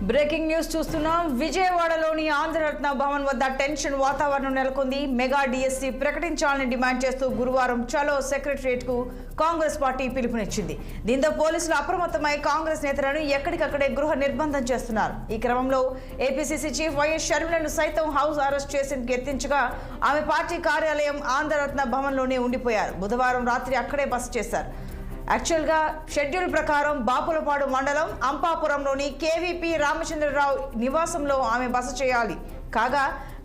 Breaking news చూస్తున్నాం. విజయవాడలోని ఆంధ్రరత్న భవన్ వద్ద టెన్షన్ వాతావరణం నెలకొంది. మెగా డిఎస్సి ప్రకటించాలని డిమాండ్ చేస్తూ గురువారం చలో సెక్రటరియట్ కు కాంగ్రెస్ పార్టీ పిలుపునిచ్చింది. దీంతో పోలీసులు అప్రమత్తమై కాంగ్రెస్ నేతలను ఎక్కడికక్కడే గృహ నిర్బంధం చేస్తున్నారు. ఈ క్రమంలో ఏపీసీసీ చీఫ్ వైఎస్ షర్మిలను సైతం హౌస్ అరెస్ట్ చేసేందుకు యత్నించగా ఆమె పార్టీ కార్యాలయం ఆంధ్రరత్న భవన్లోనే ఉండిపోయారు. బుధవారం రాత్రి అక్కడే బస చేశారు. యాక్చువల్గా షెడ్యూల్ ప్రకారం బాపులపాడు మండలం అంపాపురంలోని కేవీపీ రామచంద్రరావు నివాసంలో ఆమె బస చేయాలి. కాగా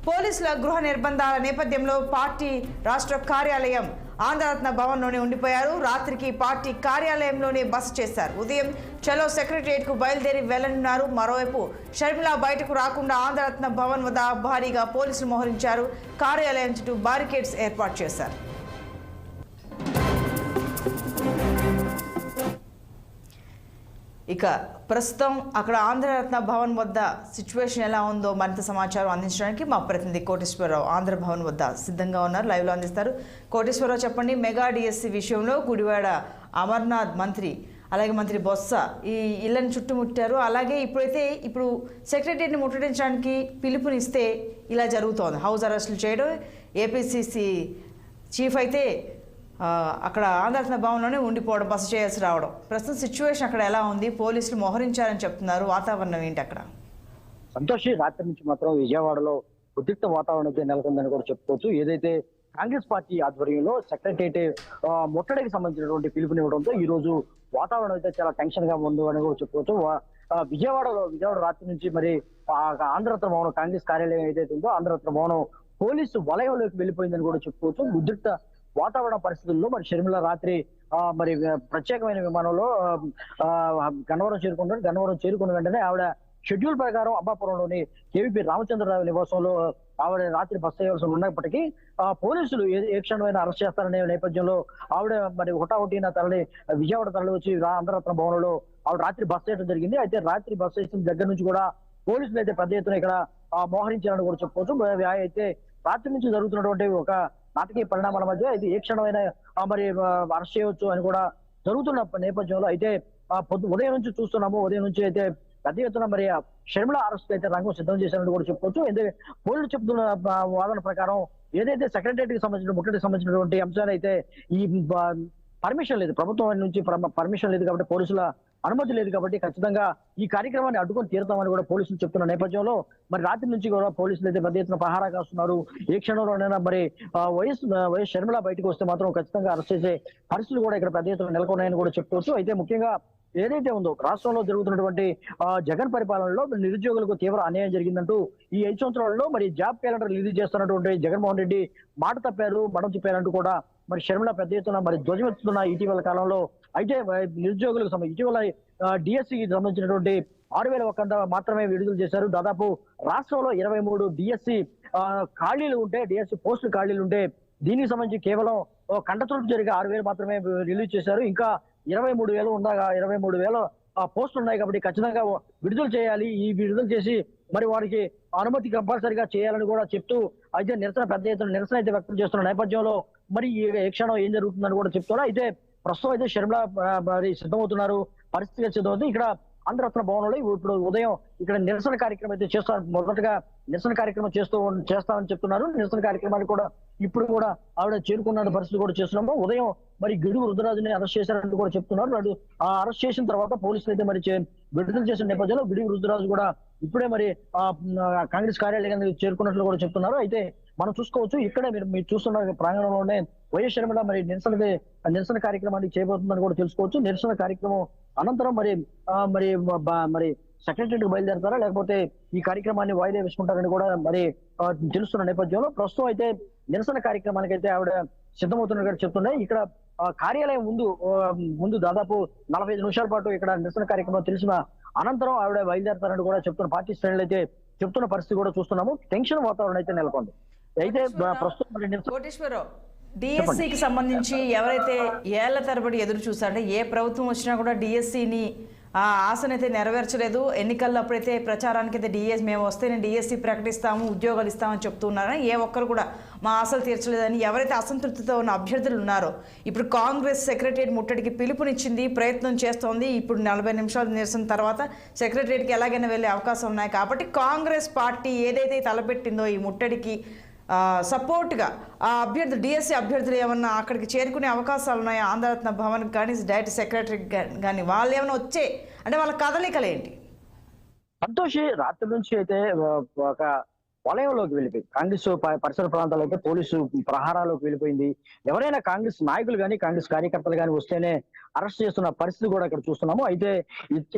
పోలీసుల గృహ నిర్బంధాల నేపథ్యంలో పార్టీ రాష్ట్ర కార్యాలయం ఆంధ్రరత్న భవన్లోనే ఉండిపోయారు. రాత్రికి పార్టీ కార్యాలయంలోనే బస చేశారు. ఉదయం చలో సెక్రటరియట్కు బయలుదేరి వెళ్లనున్నారు. మరోవైపు షర్మిల బయటకు రాకుండా ఆంధ్రరత్న భవన్ వద్ద భారీగా పోలీసులు మోహరించారు. కార్యాలయం చుట్టూ బారికేడ్స్ ఏర్పాటు చేశారు. ఇక ప్రస్తుతం అక్కడ ఆంధ్రరత్న భవన్ వద్ద సిచ్యువేషన్ ఎలా ఉందో మరింత సమాచారం అందించడానికి మా ప్రతినిధి కోటేశ్వరరావు ఆంధ్ర భవన్ వద్ద సిద్ధంగా ఉన్నారు. లైవ్లో అందిస్తారు. కోటేశ్వరరావు, చెప్పండి, మెగా డిఎస్సి విషయంలో గుడివాడ అమర్నాథ్ మంత్రి అలాగే మంత్రి బొత్స ఈ ఇళ్లను చుట్టుముట్టారు. అలాగే ఇప్పుడు సెక్రటరీని ముట్టడించడానికి పిలుపునిస్తే ఇలా జరుగుతోంది. హౌస్ అరెస్టులు చేయడం, ఏపీసీసీ చీఫ్ అయితే అక్కడ ఆంధ్రరత్న భవన్లోనే ఉండిపోవడం, బస చేయాల్సి రావడం. ప్రస్తుతం సిచ్యువేషన్ అక్కడ ఎలా ఉంది? పోలీసులు మోహరించారని చెప్తున్నారు. వాతావరణం ఏంటి అక్కడ? సంతోషి, రాత్రి నుంచి మాత్రం విజయవాడలో ఉద్రిక్త వాతావరణం అయితే నెలకొందని కూడా చెప్పుకోవచ్చు. ఏదైతే కాంగ్రెస్ పార్టీ ఆధ్వర్యంలో సెక్రటరియట్ ముట్టడికి సంబంధించినటువంటి పిలుపునివ్వడంతో ఈ రోజు వాతావరణం అయితే చాలా టెన్షన్ గా ఉంది అని కూడా చెప్పుకోవచ్చు. విజయవాడ రాత్రి నుంచి మరి ఆంధ్రరత్న భవనం కాంగ్రెస్ కార్యాలయం ఏదైతే ఉందో ఆంధ్రరత్న భవనం పోలీసు వలయంలోకి వెళ్ళిపోయిందని కూడా చెప్పుకోవచ్చు. ఉద్రిక్త వాతావరణ పరిస్థితుల్లో మరి షర్మిల రాత్రి మరి ప్రత్యేకమైన విమానంలో గన్నవరం చేరుకున్నారు. గన్నవరం చేరుకున్న వెంటనే ఆవిడ షెడ్యూల్ ప్రకారం అంబాపురంలోని కేవీపీ రామచంద్రరావు నివాసంలో ఆవిడ రాత్రి బస చేయాల్సి ఉన్నప్పటికీ పోలీసులు ఏ క్షణమైన అరెస్ట్ చేస్తారనే నేపథ్యంలో ఆవిడ మరి హుటాహుటిన విజయవాడ తరలి వచ్చి ఆంధ్రరత్న భవనంలో ఆవిడ రాత్రి బస చేయడం జరిగింది. అయితే రాత్రి బస చేసిన దగ్గర నుంచి కూడా పోలీసులు అయితే పెద్ద ఎత్తున ఇక్కడ మోహరించారని కూడా చెప్పుకోవచ్చు. అయితే రాత్రి నుంచి జరుగుతున్నటువంటి ఒక నాటకీయ పరిణామాల మధ్య అయితే ఏ క్షణమైన మరి అరెస్ట్ చేయవచ్చు అని కూడా జరుగుతున్న నేపథ్యంలో అయితే ఉదయం నుంచి చూస్తున్నాము. ఉదయం నుంచి అయితే పెద్ద ఎత్తున మరి షర్మిల అరెస్ట్ అయితే రంగం సిద్ధం చేశారని కూడా చెప్పుకోవచ్చు. ఎందుకంటే పోలీసులు చెప్తున్న వాదన ప్రకారం ఏదైతే సెక్రటరియట్ కి సంబంధించిన ముట్టడికి సంబంధించినటువంటి అంశాలు అయితే ఈ పర్మిషన్ లేదు, ప్రభుత్వం నుంచి పర్మిషన్ లేదు కాబట్టి, పోలీసుల అనుమతి లేదు కాబట్టి ఖచ్చితంగా ఈ కార్యక్రమాన్ని అడ్డుకొని తీరుతామని కూడా పోలీసులు చెప్తున్న నేపథ్యంలో మరి రాత్రి నుంచి కూడా పోలీసులు అయితే పెద్ద ఎత్తున పహారా కాస్తున్నారు. ఏ క్షణంలోనైనా మరి వైఎస్ షర్మిల బయటకు వస్తే మాత్రం ఖచ్చితంగా అరెస్ట్ చేసే పరిస్థితులు కూడా ఇక్కడ పెద్ద ఎత్తున నెలకొన్నాయని కూడా చెప్పుకోవచ్చు. అయితే ముఖ్యంగా ఏదైతే ఉందో రాష్ట్రంలో జరుగుతున్నటువంటి జగన్ పరిపాలనలో నిరుద్యోగులకు తీవ్ర అన్యాయం జరిగిందంటూ ఈ 5 సంవత్సరాలలో మరి జాబ్ క్యాలెండర్ రిలీజ్ చేస్తున్నటువంటి జగన్మోహన్ రెడ్డి మాట తప్పారు, మడం చెప్పారంటూ కూడా మరి షర్మిల పెద్ద ఎత్తున మరి ధ్వజమెత్తుతున్న ఇటీవల కాలంలో. అయితే నిరుద్యోగులకు ఇటీవల డిఎస్సికి సంబంధించినటువంటి 6,000 మాత్రమే విడుదల చేశారు. దాదాపు రాష్ట్రంలో 23 డిఎస్సి ఖాళీలు ఉంటే, డిఎస్సి పోస్టులు ఖాళీలు ఉంటే దీనికి సంబంధించి కేవలం కంటతూర్పు జరిగే 6,000 మాత్రమే రిలీజ్ చేశారు. ఇంకా 23,000 ఉండగా 23,000 పోస్టులు ఉన్నాయి కాబట్టి ఖచ్చితంగా విడుదల చేయాలి. ఈ విడుదల చేసి మరి వారికి అనుమతి కంపల్సరిగా చేయాలని కూడా చెప్తూ అయితే పెద్ద ఎత్తున నిరసన అయితే వ్యక్తం చేస్తున్న నేపథ్యంలో మరి ఏ క్షణం ఏం జరుగుతుందని కూడా చెప్తున్నారు. అయితే ప్రస్తుతం అయితే షర్మిల మరి సిద్ధమవుతున్నారు, పరిస్థితిగా సిద్ధమవుతుంది. ఇక్కడ ఆంధ్రరత్న భవనంలో ఇప్పుడు ఉదయం ఇక్కడ నిరసన కార్యక్రమం అయితే చేస్తారు. మొదటగా నిరసన కార్యక్రమం చేస్తామని చెప్తున్నారు. నిరసన కార్యక్రమాన్ని కూడా ఇప్పుడు కూడా ఆవిడ చేరుకున్న పరిస్థితి కూడా చేస్తున్నాము. ఉదయం మరి గిడుగు రుద్రరాజుని అరెస్ట్ చేశారని కూడా చెప్తున్నారు. ఆ అరెస్ట్ చేసిన తర్వాత పోలీసులు అయితే మరి విడుదల చేసిన నేపథ్యంలో గిడుగు రుద్రరాజు కూడా ఇప్పుడే మరి కాంగ్రెస్ కార్యాలయాన్ని చేరుకున్నట్లు కూడా చెప్తున్నారు. అయితే మనం చూసుకోవచ్చు, ఇక్కడే మీరు చూస్తున్న ప్రాంగణంలోనే వైఎస్ షర్మిల మరి నిరసన కార్యక్రమాన్ని చేయబోతుందని కూడా తెలుసుకోవచ్చు. నిరసన కార్యక్రమం అనంతరం మరి సెక్రటరీకి బయలుదేరతారా లేకపోతే ఈ కార్యక్రమాన్ని వాయిదా వేసుకుంటారని కూడా మరి తెలుస్తున్న నేపథ్యంలో ప్రస్తుతం అయితే నిరసన కార్యక్రమానికి అయితే ఆవిడ సిద్ధమవుతున్నట్టు చెప్తున్నాయి. ఇక్కడ కార్యాలయం ముందు దాదాపు 45 నిమిషాల పాటు ఇక్కడ నిరసన కార్యక్రమం తెలిసిన అనంతరం ఆవిడ బయలుదేరతారని కూడా చెప్తున్న పార్టీ శ్రేణులు అయితే చెప్తున్న పరిస్థితి కూడా చూస్తున్నాము. టెన్షన్ వాతావరణం అయితే నెలకొంది. అయితే ప్రస్తుతం డిఎస్సికి సంబంధించి ఎవరైతే ఏళ్ల తరబడి ఎదురు చూసారంటే ఏ ప్రభుత్వం వచ్చినా కూడా డిఎస్సిని ఆ ఆశనైతే నెరవేర్చలేదు. ఎన్నికల్లో అప్పుడైతే ప్రచారానికి అయితే మేము వస్తేనే డిఎస్సి ప్రకటిస్తాము, ఉద్యోగాలు ఇస్తామని చెప్తున్నారని ఏ ఒక్కరు కూడా మా ఆశలు తీర్చలేదని ఎవరైతే అసంతృప్తితో ఉన్న అభ్యర్థులు ఉన్నారో ఇప్పుడు కాంగ్రెస్ సెక్రటరియట్ ముట్టడికి పిలుపునిచ్చింది, ప్రయత్నం చేస్తోంది. ఇప్పుడు 40 నిమిషాల నిరసన తర్వాత సెక్రటరియట్కి ఎలాగైనా వెళ్ళే అవకాశం ఉన్నాయి. కాబట్టి కాంగ్రెస్ పార్టీ ఏదైతే తలపెట్టిందో ఈ ముట్టడికి సపోర్ట్గా ఆ అభ్యర్థులు డిఎస్సి అభ్యర్థులు ఏమన్నా అక్కడికి చేరుకునే అవకాశాలు ఉన్నాయా? ఆంధ్రరత్న భవన్ కానీ డైరెక్ట్ సెక్రటరీ కానీ వాళ్ళు ఏమైనా వచ్చే అంటే వాళ్ళ కదలికలు ఏంటి? సంతోషి రాత్రి నుంచి అయితే ఒక వలయంలోకి వెళ్ళిపోయింది. కాంగ్రెస్ పరిసర ప్రాంతాల్లో అయితే పోలీసు ప్రహారాల్లోకి వెళ్ళిపోయింది. ఎవరైనా కాంగ్రెస్ నాయకులు కానీ కాంగ్రెస్ కార్యకర్తలు కానీ వస్తేనే అరెస్ట్ చేస్తున్న పరిస్థితి కూడా ఇక్కడ చూస్తున్నాము. అయితే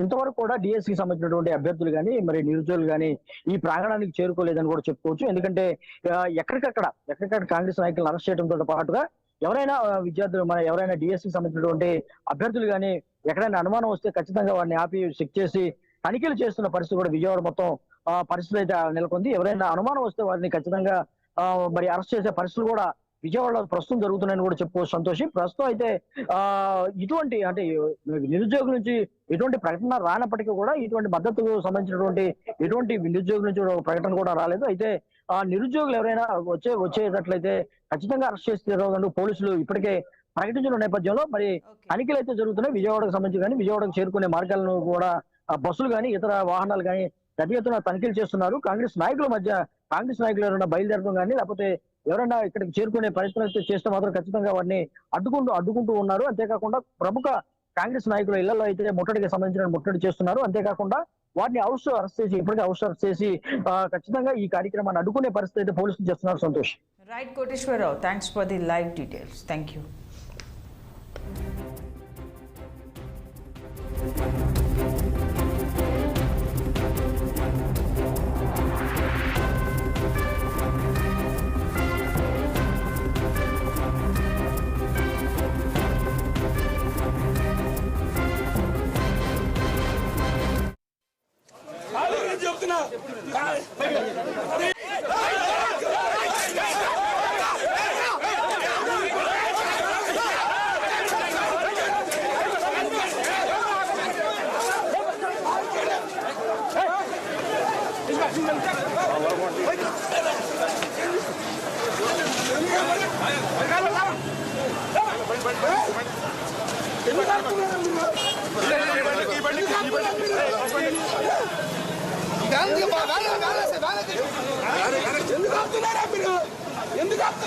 ఇంతవరకు కూడా డిఎస్సికి సంబంధించినటువంటి అభ్యర్థులు కానీ మరి నిరుద్యోగులు కానీ ఈ ప్రాంగణానికి చేరుకోలేదని కూడా చెప్పుకోవచ్చు. ఎందుకంటే ఎక్కడికక్కడ కాంగ్రెస్ నాయకులను అరెస్ట్ చేయడంతో పాటుగా ఎవరైనా విద్యార్థులు ఎవరైనా డిఎస్సికి సంబంధించినటువంటి అభ్యర్థులు కానీ ఎక్కడైనా అనుమానం వస్తే ఖచ్చితంగా వారిని ఆపి చెక్ చేసి తనిఖీలు చేస్తున్న పరిస్థితి కూడా విజయవాడ మొత్తం పరిస్థితి అయితే నెలకొంది. ఎవరైనా అనుమానం వస్తే వారిని ఖచ్చితంగా మరి అరెస్ట్ చేసే పరిస్థితులు కూడా విజయవాడలో ప్రస్తుతం జరుగుతున్నాయని కూడా చెప్పుకోవచ్చు. సంతోషి ప్రస్తుతం అయితే ఇటువంటి అంటే నిరుద్యోగుల నుంచి ఎటువంటి ప్రకటన రానప్పటికీ కూడా ఇటువంటి మద్దతుకు సంబంధించినటువంటి ఎటువంటి నిరుద్యోగుల నుంచి ప్రకటన కూడా రాలేదు. అయితే నిరుద్యోగులు ఎవరైనా వచ్చేటట్లయితే ఖచ్చితంగా అరెస్ట్ చేస్తే పోలీసులు ఇప్పటికే ప్రకటించిన నేపథ్యంలో మరి తనిఖీలు అయితే జరుగుతున్నాయి. విజయవాడకు సంబంధించి కానీ విజయవాడకు చేరుకునే మార్గాలను కూడా బస్సులు కానీ ఇతర వాహనాలు కానీ పెద్ద ఎత్తున తనిఖీలు చేస్తున్నారు. కాంగ్రెస్ నాయకులు ఎవరైనా బయలుదేరడం కానీ లేకపోతే ఎవరైనా ఇక్కడికి చేరుకునే ప్రయత్నం చేస్తే మాత్రం ఖచ్చితంగా వారిని అడ్డుకుంటూ ఉన్నారు. అంతేకాకుండా ప్రముఖ కాంగ్రెస్ నాయకుల ఇళ్లలో అయితే ముట్టడికి సంబంధించిన ముట్టడి చేస్తున్నారు. అంతేకాకుండా వారిని ఇప్పటికే అరెస్ట్ చేసి ఖచ్చితంగా ఈ కార్యక్రమాన్ని అడ్డుకునే పరిస్థితి అయితే పోలీసులు చేస్తున్నారు. Santosh. Right Koteswararao, thanks for the live details. Thank you. ఎందుకు